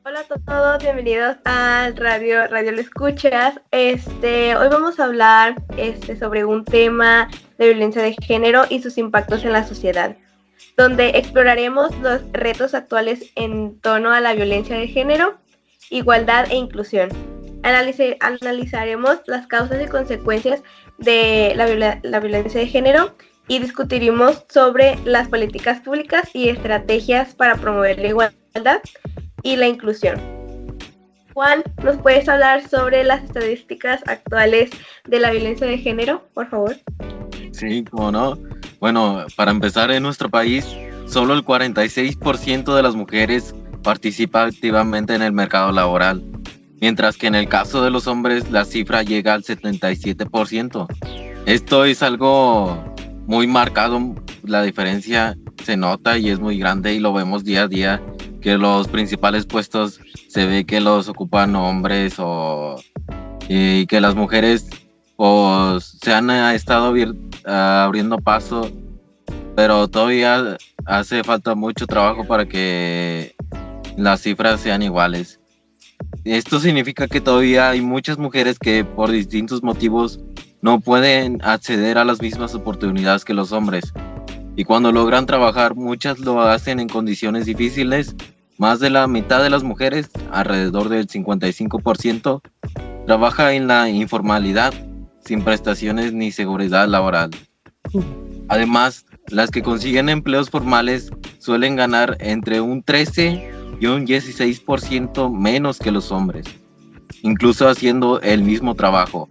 Hola a todos, bienvenidos al Radio Lo Escuchas. Hoy vamos a hablar sobre un tema de violencia de género y sus impactos en la sociedad, donde exploraremos los retos actuales en torno a la violencia de género, igualdad e inclusión. Analizaremos las causas y consecuencias de la violencia de género y discutiremos sobre las políticas públicas y estrategias para promover la igualdad y la inclusión. Juan, ¿nos puedes hablar sobre las estadísticas actuales de la violencia de género, por favor? Sí, cómo no. Bueno, para empezar, en nuestro país, solo el 46% de las mujeres participa activamente en el mercado laboral, mientras que en el caso de los hombres la cifra llega al 77%. Esto es algo muy marcado, la diferencia se nota y es muy grande y lo vemos día a día, que los principales puestos se ve que los ocupan hombres y que las mujeres pues, se han estado abriendo paso, pero todavía hace falta mucho trabajo para que las cifras sean iguales. Esto significa que todavía hay muchas mujeres que por distintos motivos no pueden acceder a las mismas oportunidades que los hombres. Y cuando logran trabajar, muchas lo hacen en condiciones difíciles. Más de la mitad de las mujeres, alrededor del 55%, trabaja en la informalidad, sin prestaciones ni seguridad laboral. Además, las que consiguen empleos formales suelen ganar entre un 13 y un 16% menos que los hombres, incluso haciendo el mismo trabajo.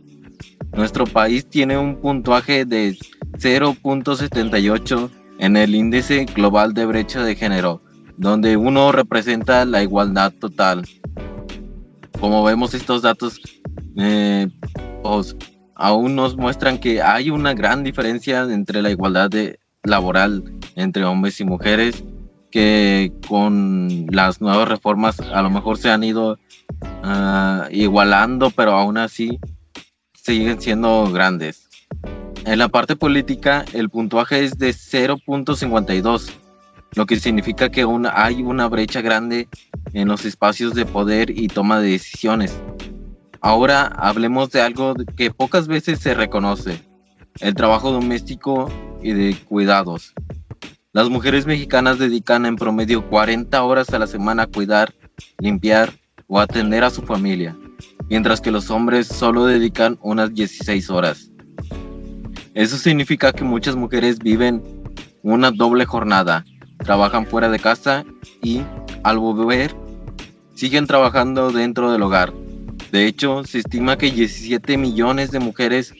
Nuestro país tiene un puntaje de 0.78 en el índice global de brecha de género, donde 1 representa la igualdad total. Como vemos, estos datos aún nos muestran que hay una gran diferencia entre la igualdad laboral entre hombres y mujeres, que con las nuevas reformas a lo mejor se han ido igualando, pero aún así siguen siendo grandes. En la parte política, el puntaje es de 0.52, lo que significa que hay una brecha grande en los espacios de poder y toma de decisiones. Ahora hablemos de algo que pocas veces se reconoce: el trabajo doméstico y de cuidados. Las mujeres mexicanas dedican en promedio 40 horas a la semana a cuidar, limpiar o atender a su familia, mientras que los hombres solo dedican unas 16 horas. Eso significa que muchas mujeres viven una doble jornada, trabajan fuera de casa y, al volver, siguen trabajando dentro del hogar. De hecho, se estima que 17 millones de mujeres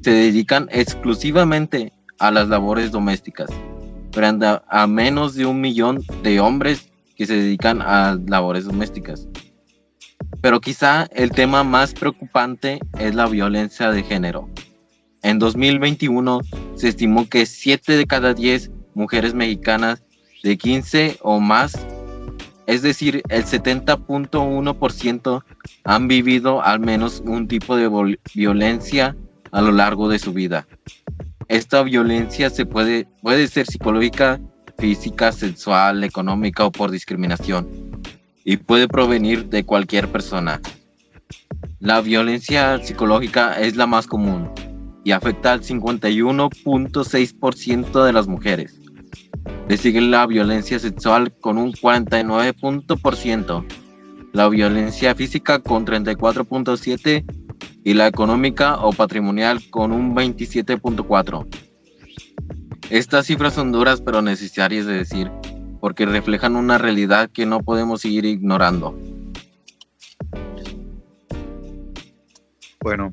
se dedican exclusivamente a las labores domésticas, frente a menos de 1 millón de hombres que se dedican a labores domésticas. Pero quizá el tema más preocupante es la violencia de género. En 2021 se estimó que 7 de cada 10 mujeres mexicanas de 15 o más, es decir, el 70.1%, han vivido al menos un tipo de violencia a lo largo de su vida. Esta violencia puede ser psicológica, física, sexual, económica o por discriminación, y puede provenir de cualquier persona. La violencia psicológica es la más común y afecta al 51.6% de las mujeres. Le sigue la violencia sexual con un 49%, la violencia física con 34.7% y la económica o patrimonial con un 27.4%. Estas cifras son duras pero necesarias de decir, porque reflejan una realidad que no podemos seguir ignorando. Bueno,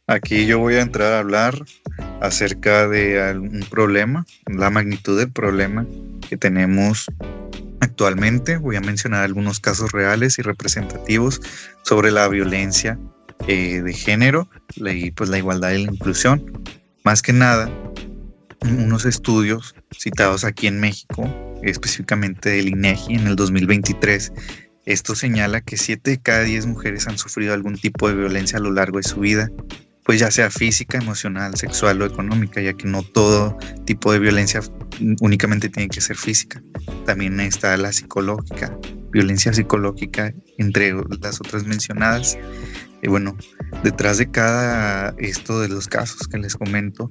aquí yo voy a entrar a hablar acerca de un problema, la magnitud del problema que tenemos actualmente. Voy a mencionar algunos casos reales y representativos sobre la violencia de género y pues la igualdad y la inclusión. Más que nada, unos estudios citados aquí en México, específicamente del INEGI en el 2023, esto señala que 7 de cada 10 mujeres han sufrido algún tipo de violencia a lo largo de su vida, pues ya sea física, emocional, sexual o económica, ya que no todo tipo de violencia únicamente tiene que ser física, también está la psicológica. violencia psicológica, entre las otras mencionadas. Y bueno, detrás de cada esto de los casos que les comento,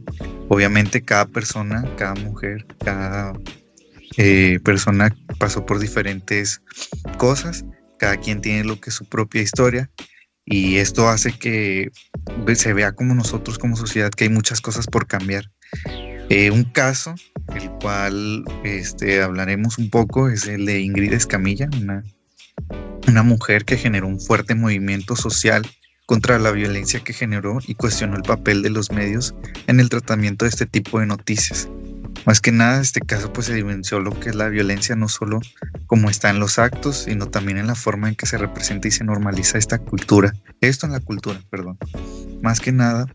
obviamente cada persona, cada mujer, cada persona pasó por diferentes cosas, cada quien tiene lo que es su propia historia, y esto hace que se vea como nosotros como sociedad que hay muchas cosas por cambiar. Un caso, el cual hablaremos un poco, es el de Ingrid Escamilla, una mujer que generó un fuerte movimiento social contra la violencia que generó y cuestionó el papel de los medios en el tratamiento de este tipo de noticias. Más que nada, este caso pues se evidenció lo que es la violencia, no solo como está en los actos, sino también en la forma en que se representa y se normaliza esta cultura. Esto en la cultura, perdón. Más que nada,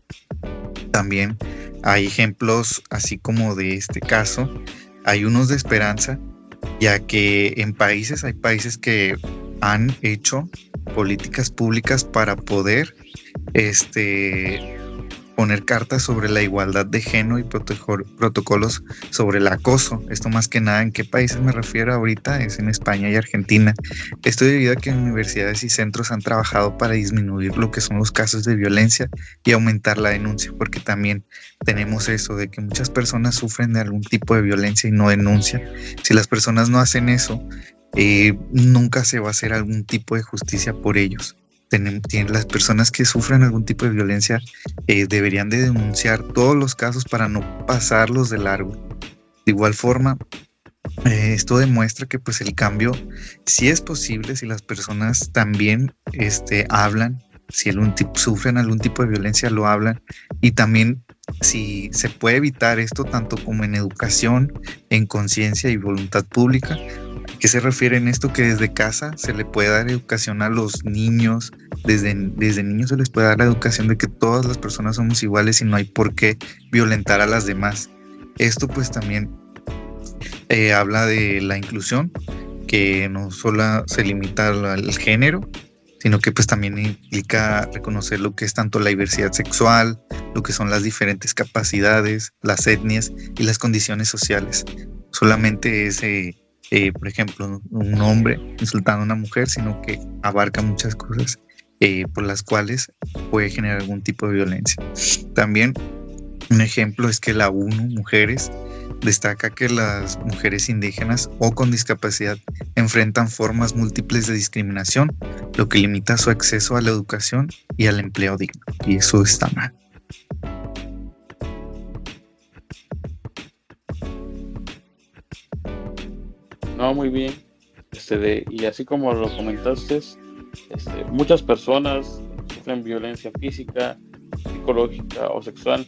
también hay ejemplos así como de este caso, hay unos de esperanza, ya que hay países que han hecho políticas públicas para poder poner cartas sobre la igualdad de género y protocolos sobre el acoso. Esto más que nada, ¿en qué países me refiero ahorita? Es en España y Argentina. Esto debido a que universidades y centros han trabajado para disminuir lo que son los casos de violencia y aumentar la denuncia, porque también tenemos eso de que muchas personas sufren de algún tipo de violencia y no denuncian. Si las personas no hacen eso, nunca se va a hacer algún tipo de justicia por ellos. Las personas que sufren algún tipo de violencia deberían de denunciar todos los casos para no pasarlos de largo. De igual forma, esto demuestra que pues el cambio sí es posible si las personas también hablan, si sufren algún tipo de violencia lo hablan, y también si se puede evitar esto tanto como en educación, en conciencia y voluntad pública. ¿A qué se refiere en esto? Que desde casa se le puede dar educación a los niños, desde niños se les puede dar la educación de que todas las personas somos iguales y no hay por qué violentar a las demás. Esto pues también habla de la inclusión, que no solo se limita al género, sino que pues también implica reconocer lo que es tanto la diversidad sexual, lo que son las diferentes capacidades, las etnias y las condiciones sociales. Solamente es por ejemplo, un hombre insultando a una mujer, sino que abarca muchas cosas por las cuales puede generar algún tipo de violencia. También un ejemplo es que la ONU Mujeres destaca que las mujeres indígenas o con discapacidad enfrentan formas múltiples de discriminación, lo que limita su acceso a la educación y al empleo digno, y eso está mal. No, muy bien. Y así como lo comentaste, muchas personas sufren violencia física, psicológica o sexual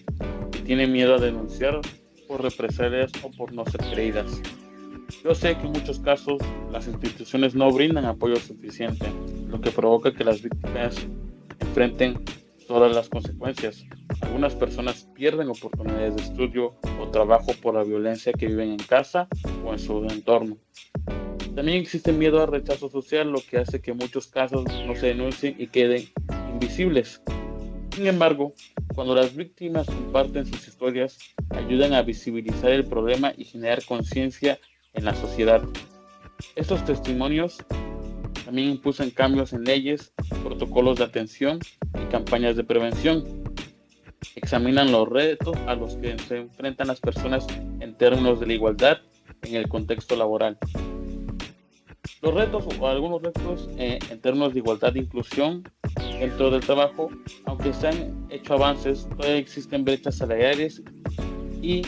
y tienen miedo a denunciar por represalias o por no ser creídas. Yo sé que en muchos casos las instituciones no brindan apoyo suficiente, lo que provoca que las víctimas enfrenten todas las consecuencias. Algunas personas pierden oportunidades de estudio o trabajo por la violencia que viven en casa o en su entorno. También existe miedo al rechazo social, lo que hace que muchos casos no se denuncien y queden invisibles. Sin embargo, cuando las víctimas comparten sus historias, ayudan a visibilizar el problema y generar conciencia en la sociedad. Estos testimonios también impulsan cambios en leyes, protocolos de atención y campañas de prevención. Examinan los retos a los que se enfrentan las personas en términos de la igualdad en el contexto laboral. Los retos o algunos retos en términos de igualdad e inclusión dentro del trabajo, aunque se han hecho avances, todavía existen brechas salariales y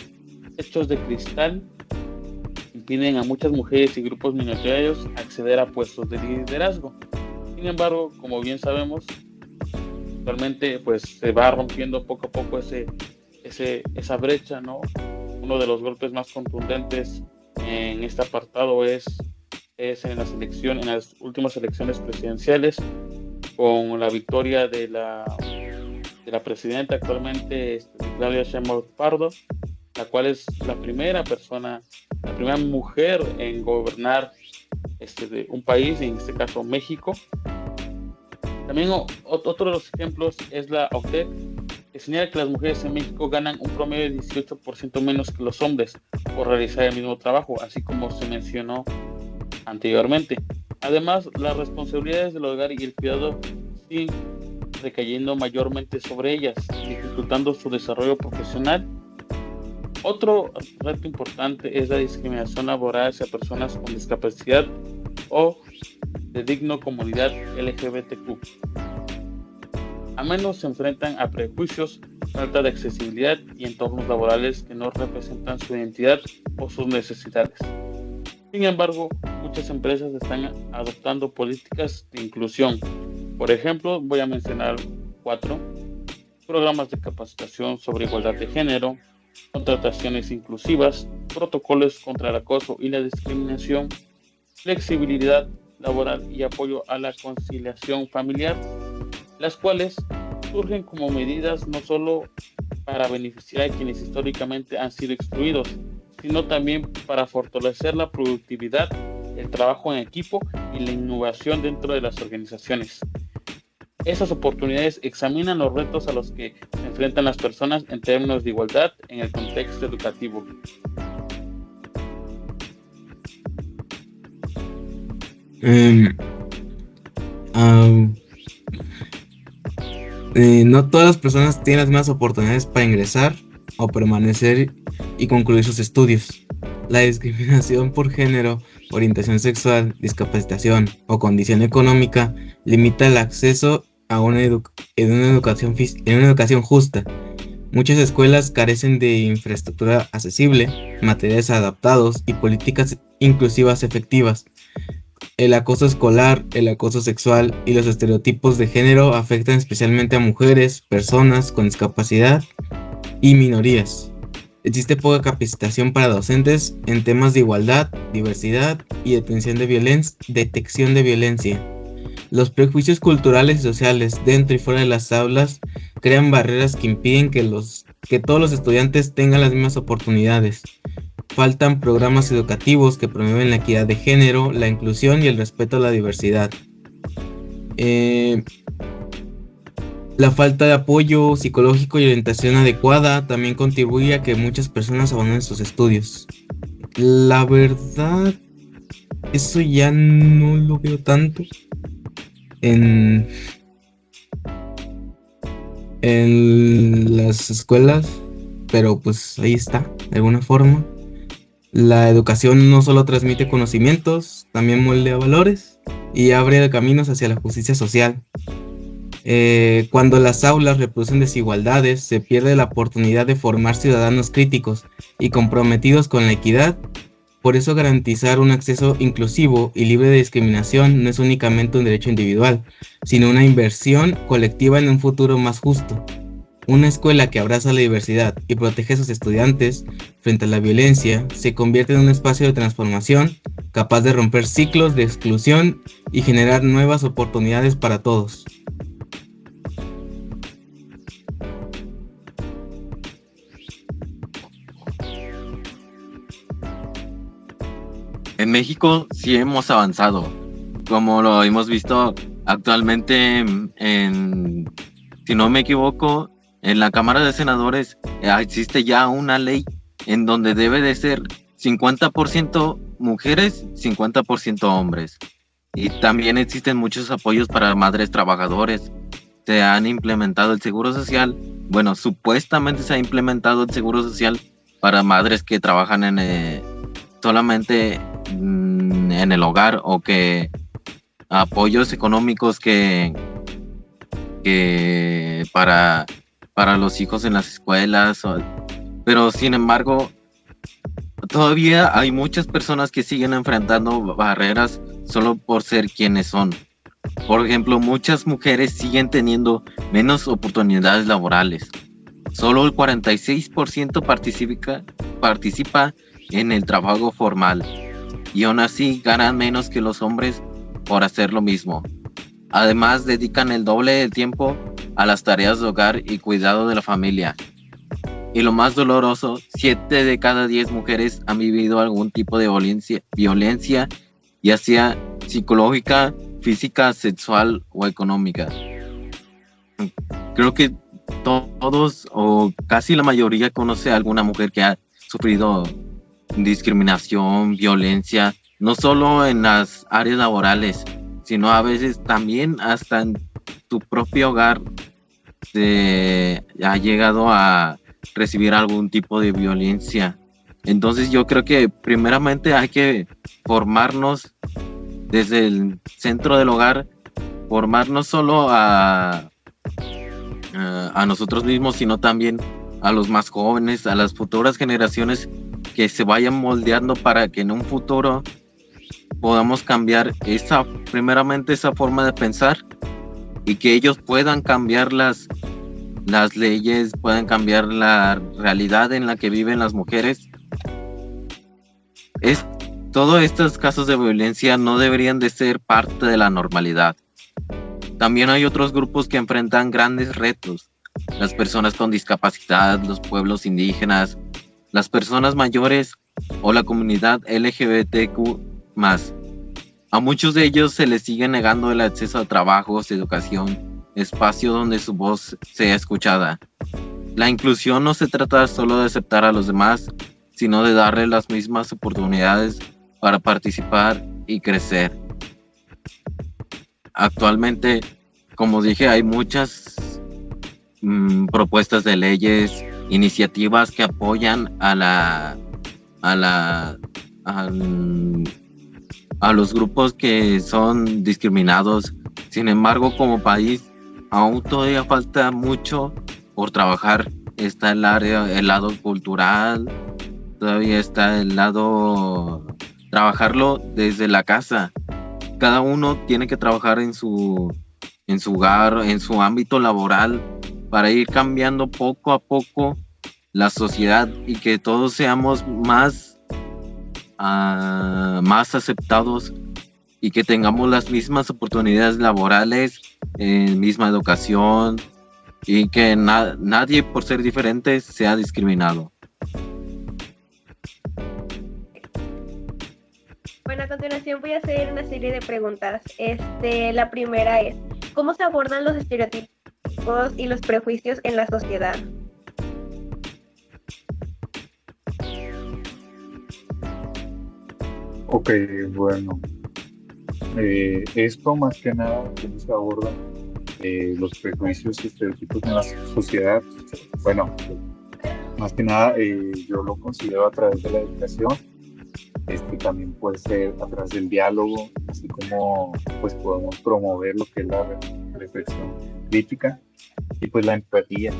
techos de cristal impiden a muchas mujeres y grupos minoritarios acceder a puestos de liderazgo. Sin embargo, como bien sabemos, actualmente pues se va rompiendo poco a poco esa brecha, ¿no? Uno de los golpes más contundentes en este apartado es en las últimas elecciones presidenciales, con la victoria de la presidenta actualmente, Claudia Sheinbaum Pardo, la cual es la primera mujer en gobernar de un país, en este caso México. También otro de los ejemplos es la OCDE, que señala que las mujeres en México ganan un promedio de 18% menos que los hombres por realizar el mismo trabajo, así como se mencionó anteriormente. Además, las responsabilidades del hogar y el cuidado siguen recayendo mayormente sobre ellas, dificultando su desarrollo profesional. Otro reto importante es la discriminación laboral hacia personas con discapacidad o de digno comunidad LGBTQ. A menudo se enfrentan a prejuicios, falta de accesibilidad y entornos laborales que no representan su identidad o sus necesidades. Sin embargo, muchas empresas están adoptando políticas de inclusión. Por ejemplo, voy a mencionar 4: programas de capacitación sobre igualdad de género, contrataciones inclusivas, protocolos contra el acoso y la discriminación, flexibilidad laboral y apoyo a la conciliación familiar, las cuales surgen como medidas no solo para beneficiar a quienes históricamente han sido excluidos, sino también para fortalecer la productividad, el trabajo en equipo y la innovación dentro de las organizaciones. Esas oportunidades examinan los retos a los que se enfrentan las personas en términos de igualdad en el contexto educativo. No todas las personas tienen las mismas oportunidades para ingresar o permanecer y concluir sus estudios. La discriminación por género, orientación sexual, discapacitación o condición económica limita el acceso a una educación justa. Muchas escuelas carecen de infraestructura accesible, materiales adaptados y políticas inclusivas efectivas. El acoso escolar, el acoso sexual y los estereotipos de género afectan especialmente a mujeres, personas con discapacidad y minorías. Existe poca capacitación para docentes en temas de igualdad, diversidad y detección de violencia. Los prejuicios culturales y sociales dentro y fuera de las aulas crean barreras que impiden que todos los estudiantes tengan las mismas oportunidades. Faltan programas educativos que promueven la equidad de género, la inclusión y el respeto a la diversidad. La falta de apoyo psicológico y orientación adecuada también contribuye a que muchas personas abandonen sus estudios. La verdad, eso ya no lo veo tanto en las escuelas, pero pues ahí está, de alguna forma. La educación no solo transmite conocimientos, también moldea valores y abre caminos hacia la justicia social. Cuando las aulas reproducen desigualdades, se pierde la oportunidad de formar ciudadanos críticos y comprometidos con la equidad. Por eso garantizar un acceso inclusivo y libre de discriminación no es únicamente un derecho individual, sino una inversión colectiva en un futuro más justo. Una escuela que abraza la diversidad y protege a sus estudiantes frente a la violencia se convierte en un espacio de transformación capaz de romper ciclos de exclusión y generar nuevas oportunidades para todos. En México sí hemos avanzado, como lo hemos visto actualmente si no me equivoco, en la Cámara de Senadores existe ya una ley en donde debe de ser 50% mujeres, 50% hombres. Y también existen muchos apoyos para madres trabajadoras. Se han implementado el seguro social. Bueno, supuestamente se ha implementado el seguro social para madres que trabajan solamente en el hogar, o que apoyos económicos que para los hijos en las escuelas, pero sin embargo todavía hay muchas personas que siguen enfrentando barreras solo por ser quienes son. Por ejemplo, muchas mujeres siguen teniendo menos oportunidades laborales. Solo el 46% participa en el trabajo formal, y aún así ganan menos que los hombres por hacer lo mismo. Además, dedican el doble de tiempo a las tareas de hogar y cuidado de la familia. Y lo más doloroso, 7 de cada 10 mujeres han vivido algún tipo de violencia, ya sea psicológica, física, sexual o económica. Creo que todos o casi la mayoría conoce a alguna mujer que ha sufrido discriminación, violencia, no solo en las áreas laborales, sino a veces también hasta en tu propio hogar se ha llegado a recibir algún tipo de violencia. Entonces yo creo que primeramente hay que formarnos desde el centro del hogar, formar no solo a nosotros mismos, sino también a los más jóvenes, a las futuras generaciones que se vayan moldeando para que en un futuro podamos cambiar primeramente esa forma de pensar y que ellos puedan cambiar las leyes, puedan cambiar la realidad en la que viven las mujeres. Todos estos casos de violencia no deberían de ser parte de la normalidad. También hay otros grupos que enfrentan grandes retos. Las personas con discapacidad, los pueblos indígenas, las personas mayores o la comunidad LGBTQ+. A muchos de ellos se les sigue negando el acceso a trabajos, educación, espacio donde su voz sea escuchada. La inclusión no se trata solo de aceptar a los demás, sino de darles las mismas oportunidades para participar y crecer. Actualmente, como dije, hay muchas propuestas de leyes, iniciativas que apoyan a los grupos que son discriminados. Sin embargo, como país, aún todavía falta mucho por trabajar. Está el lado cultural, todavía está el lado trabajarlo desde la casa. Cada uno tiene que trabajar en su hogar, en su ámbito laboral, para ir cambiando poco a poco la sociedad y que todos seamos más aceptados y que tengamos las mismas oportunidades laborales, misma educación y que nadie por ser diferente sea discriminado. Bueno, a continuación voy a hacer una serie de preguntas. La primera es, ¿cómo se abordan los estereotipos y los prejuicios en la sociedad? Ok, bueno. Esto más que nada, ¿cómo se abordan los prejuicios y estereotipos en la sociedad? Bueno, más que nada yo lo considero a través de la educación. También puede ser a través del diálogo, así como pues podemos promover lo que es la reflexión crítica y pues la empatía.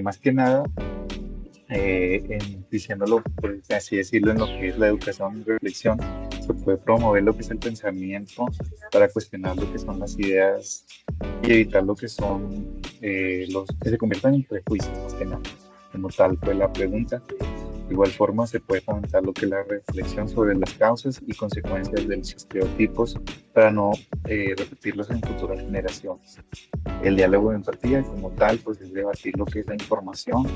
Más que nada, diciéndolo, por así decirlo, en lo que es la educación y reflexión, se puede promover lo que es el pensamiento para cuestionar lo que son las ideas y evitar lo que son los que se conviertan en prejuicios, más que nada. Como tal fue la pregunta. De igual forma, se puede fomentar lo que es la reflexión sobre las causas y consecuencias de los estereotipos para no repetirlos en futuras generaciones. El diálogo de empatía, como tal, pues es debatir lo que es la información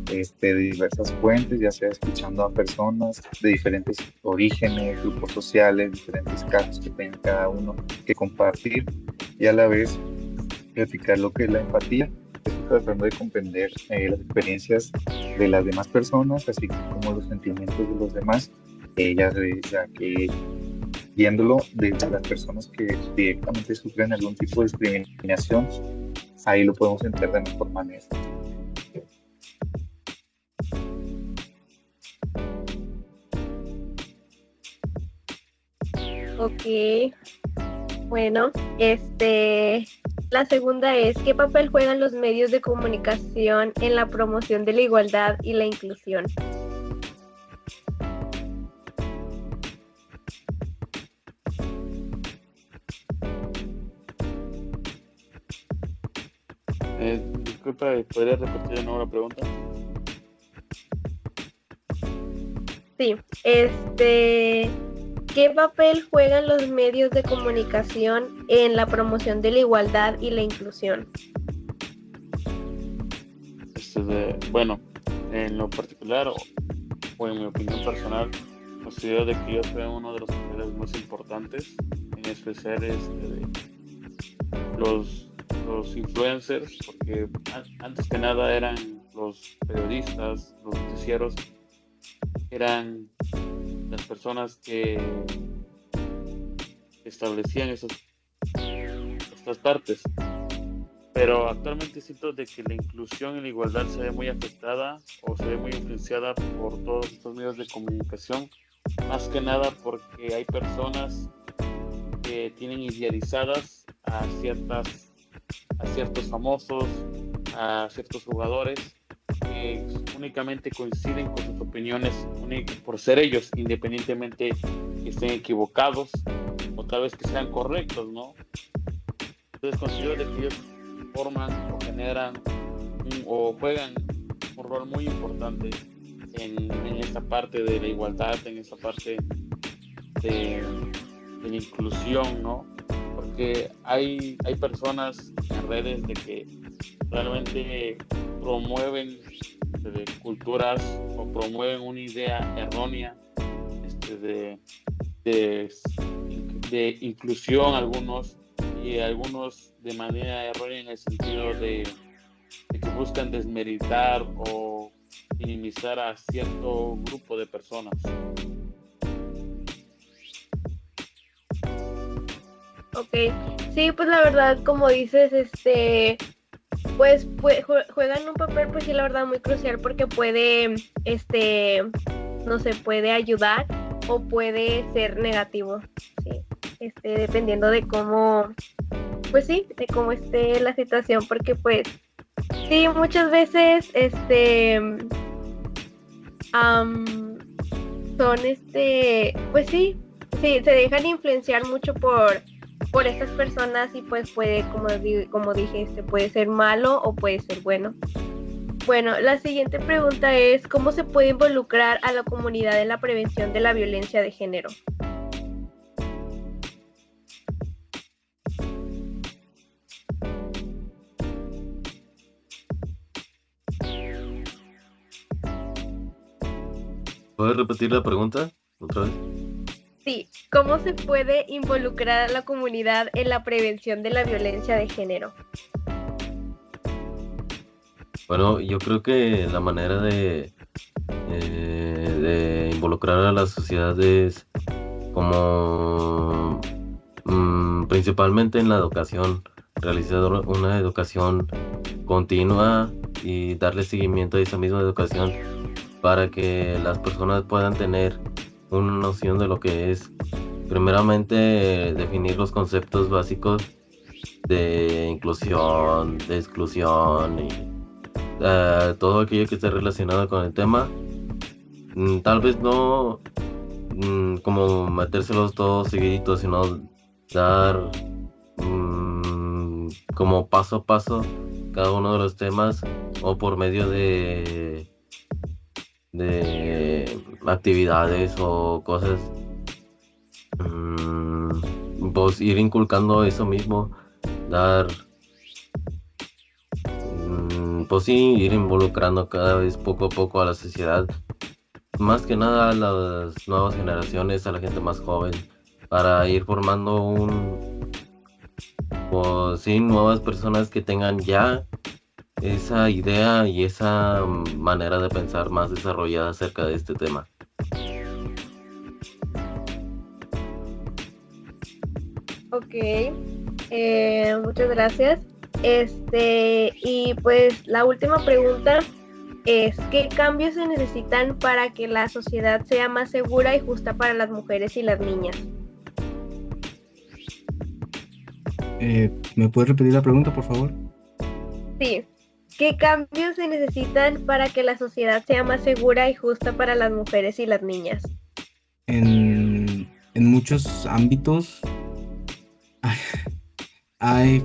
de diversas fuentes, ya sea escuchando a personas de diferentes orígenes, grupos sociales, diferentes casos que tengan cada uno que compartir y a la vez practicar lo que es la empatía, tratando de comprender las experiencias de las demás personas, así como los sentimientos de los demás, ya que viéndolo desde las personas que directamente sufren algún tipo de discriminación, ahí lo podemos entender de mejor manera. Ok, bueno, la segunda es, ¿qué papel juegan los medios de comunicación en la promoción de la igualdad y la inclusión? Disculpa, ¿podrías repetir de nuevo la pregunta? Sí, ¿qué papel juegan los medios de comunicación en la promoción de la igualdad y la inclusión? Bueno, en lo particular o en mi opinión personal, considero de que ellos fueron uno de los papeles más importantes, en especial los influencers, porque antes que nada eran los periodistas, los noticieros, eran las personas que establecían estas partes. Pero actualmente siento de que la inclusión y la igualdad se ve muy afectada o se ve muy influenciada por todos estos medios de comunicación, más que nada porque hay personas que tienen idealizadas a ciertos famosos, a ciertos jugadores que únicamente coinciden con sus opiniones por ser ellos, independientemente que estén equivocados o tal vez que sean correctos, ¿no? Entonces considero de que ellos forman o generan o juegan un rol muy importante en esta parte de la igualdad, en esta parte de la inclusión, ¿no? Porque hay personas en redes de que realmente promueven culturas o promueven una idea errónea de inclusión, algunos de manera errónea en el sentido de que buscan desmeritar o minimizar a cierto grupo de personas. Ok, sí, pues la verdad, como dices, pues juegan un papel, pues sí, la verdad, muy crucial porque puede, no sé, puede ayudar o puede ser negativo, sí, dependiendo de cómo, pues sí, de cómo esté la situación, porque pues, sí, muchas veces, son, pues sí, se dejan influenciar mucho por estas personas y pues puede, como dije, puede ser malo o puede ser bueno. Bueno, la siguiente pregunta es, ¿cómo se puede involucrar a la comunidad en la prevención de la violencia de género? ¿Puedes repetir la pregunta otra vez? Sí, ¿cómo se puede involucrar a la comunidad en la prevención de la violencia de género? Bueno, yo creo que la manera de involucrar a la sociedad es como principalmente en la educación, realizar una educación continua y darle seguimiento a esa misma educación para que las personas puedan tener una noción de lo que es, primeramente, definir los conceptos básicos de inclusión, de exclusión y todo aquello que esté relacionado con el tema. Tal vez no como metérselos todos seguiditos, sino dar como paso a paso cada uno de los temas o por medio de actividades o cosas, pues ir inculcando eso mismo, dar, pues sí, ir involucrando cada vez poco a poco a la sociedad, más que nada a las nuevas generaciones, a la gente más joven, para ir formando pues sí, nuevas personas que tengan ya esa idea y esa manera de pensar más desarrollada acerca de este tema. Ok, muchas gracias. Y pues la última pregunta es, ¿qué cambios se necesitan para que la sociedad sea más segura y justa para las mujeres y las niñas? ¿Me puedes repetir la pregunta, por favor? Sí. ¿Qué cambios se necesitan para que la sociedad sea más segura y justa para las mujeres y las niñas? En muchos ámbitos hay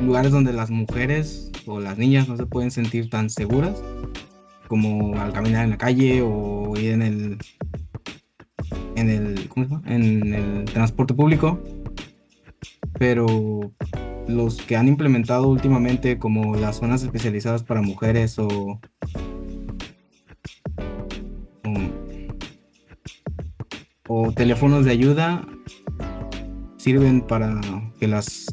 lugares donde las mujeres o las niñas no se pueden sentir tan seguras como al caminar en la calle o ir en el ¿cómo se llama? En el transporte público, pero los que han implementado últimamente como las zonas especializadas para mujeres o teléfonos de ayuda sirven para que las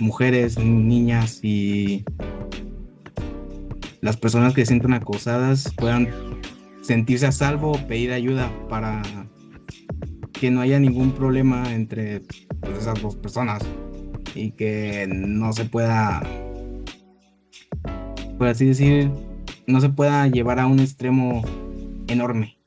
mujeres, niñas y las personas que se sienten acosadas puedan sentirse a salvo o pedir ayuda para que no haya ningún problema entre pues, esas dos personas y que no se pueda, por así decir, no se pueda llevar a un extremo enorme.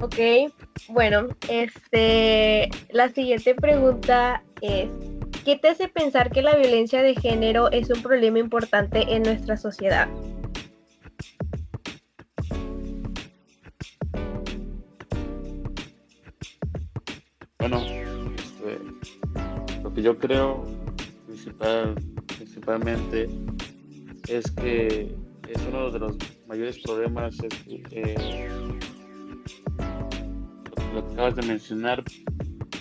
Ok, bueno, la siguiente pregunta es, ¿qué te hace pensar que la violencia de género es un problema importante en nuestra sociedad? Bueno, lo que yo creo principalmente es que es uno de los mayores problemas lo que acabas de mencionar,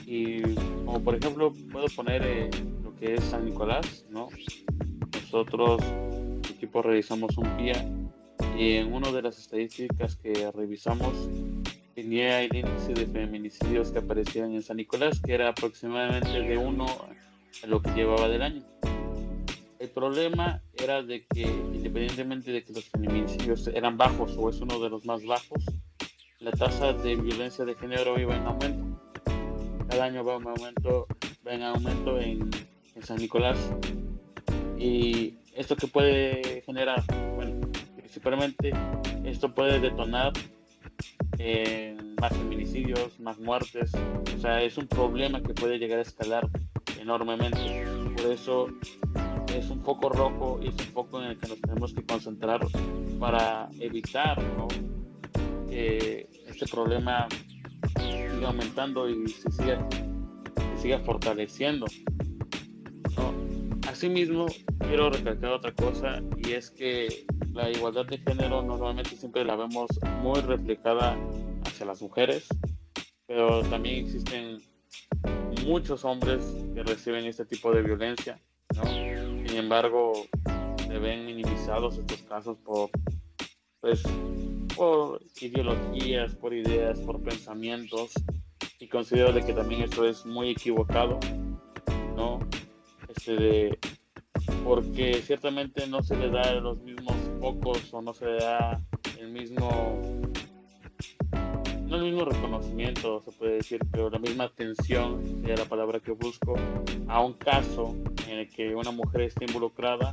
y como por ejemplo puedo poner lo que es San Nicolás, ¿no? Nosotros, el equipo, revisamos un PIA y en una de las estadísticas que revisamos tenía el índice de feminicidios que aparecían en San Nicolás, que era aproximadamente de 1 a lo que llevaba del año. El problema era de que, independientemente de que los feminicidios eran bajos o es uno de los más bajos, la tasa de violencia de género iba en aumento. Cada año va en aumento en San Nicolás. Y esto que puede generar, bueno, principalmente esto puede detonar más feminicidios, más muertes. O sea, es un problema que puede llegar a escalar enormemente. Por eso es un foco rojo y es un foco en el que nos tenemos que concentrar para evitar, ¿no?, que este problema siga aumentando y se siga fortaleciendo, ¿no? Asimismo, quiero recalcar otra cosa, y es que la igualdad de género normalmente siempre la vemos muy reflejada hacia las mujeres, pero también existen muchos hombres que reciben este tipo de violencia, ¿no? Sin embargo, se ven minimizados estos casos por ideologías, por ideas, por pensamientos, y considero de que también eso es muy equivocado, ¿no? Porque ciertamente no se le da los mismos focos o no se le da no el mismo reconocimiento, se puede decir, pero la misma atención, sería la palabra que busco, a un caso en el que una mujer está involucrada,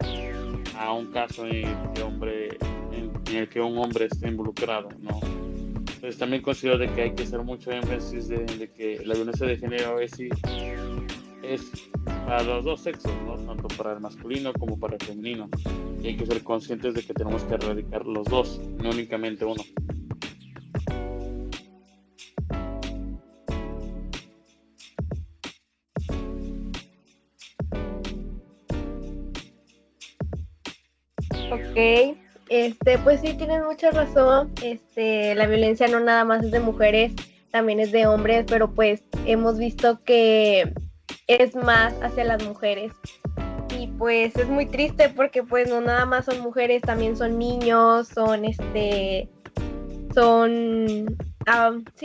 a un caso en el que un hombre está involucrado, ¿no? Entonces también considero de que hay que hacer mucho énfasis de que la violencia de género es para los dos sexos, ¿no? Tanto para el masculino como para el femenino, y hay que ser conscientes de que tenemos que erradicar los dos, no únicamente uno. Ok, pues sí, tienes mucha razón. La violencia no nada más es de mujeres, también es de hombres, pero pues hemos visto que es más hacia las mujeres. Y pues es muy triste porque pues no nada más son mujeres, también son niños, sí,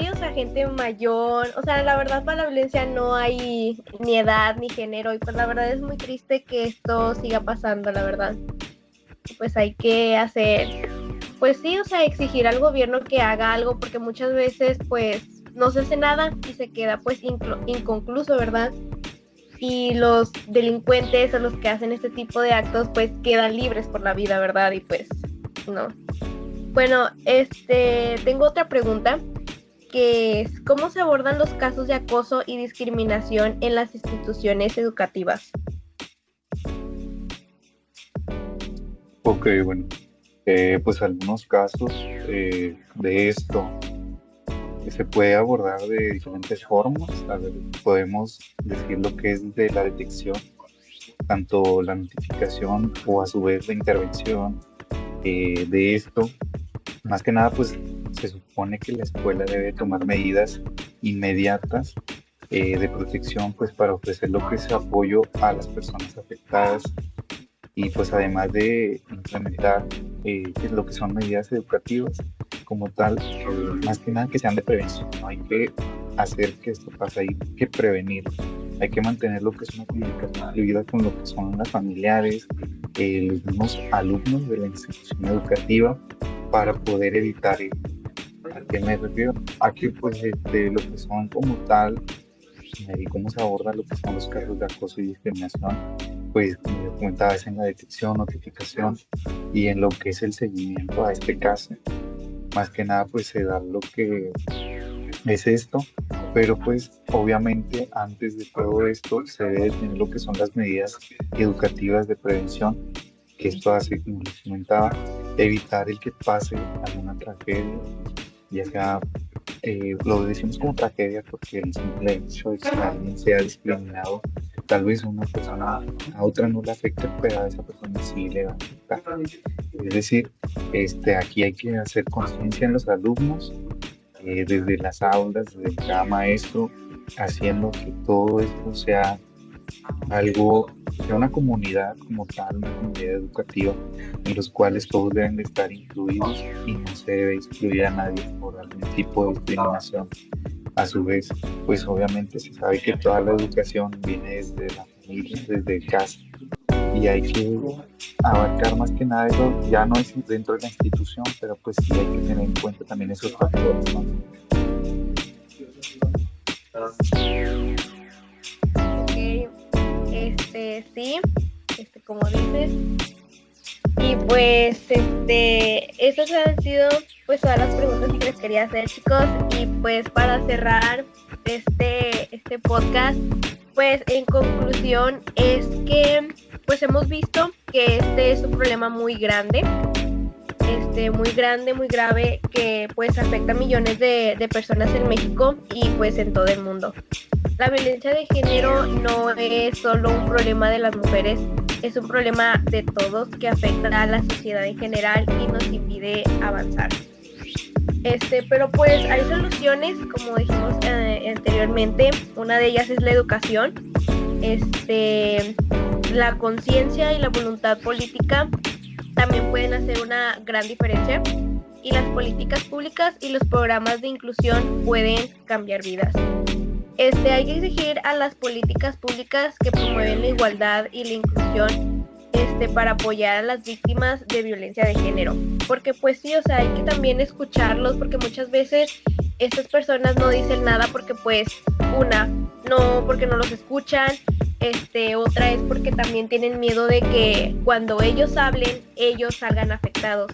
o sea, gente mayor. O sea, la verdad, para la violencia no hay ni edad ni género, y pues la verdad es muy triste que esto siga pasando, la verdad. Pues hay que hacer, pues sí, o sea, exigir al gobierno que haga algo, porque muchas veces pues no se hace nada y se queda pues inconcluso, ¿verdad? Y los delincuentes o los que hacen este tipo de actos pues quedan libres por la vida, ¿verdad? Y pues no. Bueno, tengo otra pregunta, que es, ¿cómo se abordan los casos de acoso y discriminación en las instituciones educativas? Ok, bueno, pues algunos casos de esto se puede abordar de diferentes formas. A ver, podemos decir lo que es de la detección, tanto la notificación o a su vez la intervención de esto. Más que nada, pues se supone que la escuela debe tomar medidas inmediatas de protección, pues para ofrecer lo que es apoyo a las personas afectadas, y pues además de implementar lo que son medidas educativas como tal, más que nada que sean de prevención. No hay que hacer que esto pase, hay que prevenir. Hay que mantener lo que es una comunicación fluida con lo que son las familiares, los mismos alumnos de la institución educativa, para poder evitar esto. ¿A qué me refiero? A que pues de lo que son como tal, y cómo se aborda lo que son los casos de acoso y discriminación, pues como yo comentaba, es en la detección, notificación y en lo que es el seguimiento a este caso. Más que nada pues se da lo que es esto, pero pues obviamente antes de todo esto se debe tener lo que son las medidas educativas de prevención, que esto hace, como les comentaba, evitar el que pase alguna tragedia, ya sea, lo decimos como tragedia porque el simple hecho de que alguien sea discriminado, tal vez una persona a otra no le afecte, pero a esa persona sí le va a afectar. Es decir, aquí hay que hacer conciencia en los alumnos, desde las aulas, desde cada maestro, haciendo que todo esto sea algo, sea una comunidad como tal, una comunidad educativa en los cuales todos deben de estar incluidos y no se debe excluir a nadie por algún tipo de discriminación. A su vez, pues obviamente se sabe que toda la educación viene desde la familia, desde casa, y hay que abarcar más que nada eso, ya no es dentro de la institución, pero pues sí hay que tener en cuenta también esos factores, ¿no? Sí, como dices. Y pues, esas han sido pues todas las preguntas que les quería hacer, chicos. Y pues para cerrar este podcast, pues en conclusión es que pues hemos visto que este es un problema muy grande, muy grave, que pues afecta a millones de personas en México y pues en todo el mundo. La violencia de género no es solo un problema de las mujeres, es un problema de todos que afecta a la sociedad en general y nos impide avanzar. Pero pues hay soluciones, como dijimos anteriormente. Una de ellas es la educación, la conciencia y la voluntad política también pueden hacer una gran diferencia, y las políticas públicas y los programas de inclusión pueden cambiar vidas. Hay que exigir a las políticas públicas que promueven la igualdad y la inclusión, para apoyar a las víctimas de violencia de género, porque pues sí, o sea, hay que también escucharlos, porque muchas veces estas personas no dicen nada porque pues porque no los escuchan, otra es porque también tienen miedo de que cuando ellos hablen, ellos salgan afectados,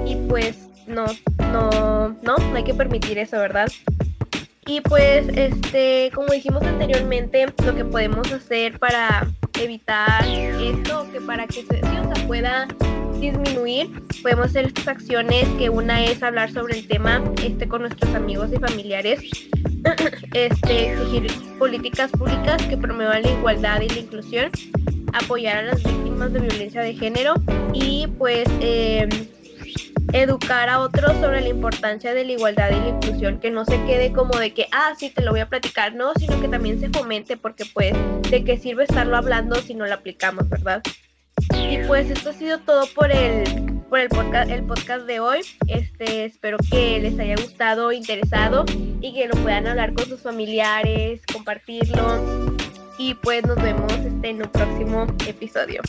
y pues no hay que permitir eso, ¿verdad? Y pues, como dijimos anteriormente, lo que podemos hacer para evitar esto, que para que se pueda disminuir, podemos hacer estas acciones, que una es hablar sobre el tema con nuestros amigos y familiares, exigir políticas públicas que promuevan la igualdad y la inclusión, apoyar a las víctimas de violencia de género y pues educar a otros sobre la importancia de la igualdad y la inclusión, que no se quede como de que, sí, te lo voy a platicar, no, sino que también se fomente, porque pues, ¿de qué sirve estarlo hablando si no lo aplicamos, verdad? Y pues esto ha sido todo por el podcast de hoy. Espero que les haya gustado, interesado, y que lo puedan hablar con sus familiares, compartirlo, y pues nos vemos en un próximo episodio.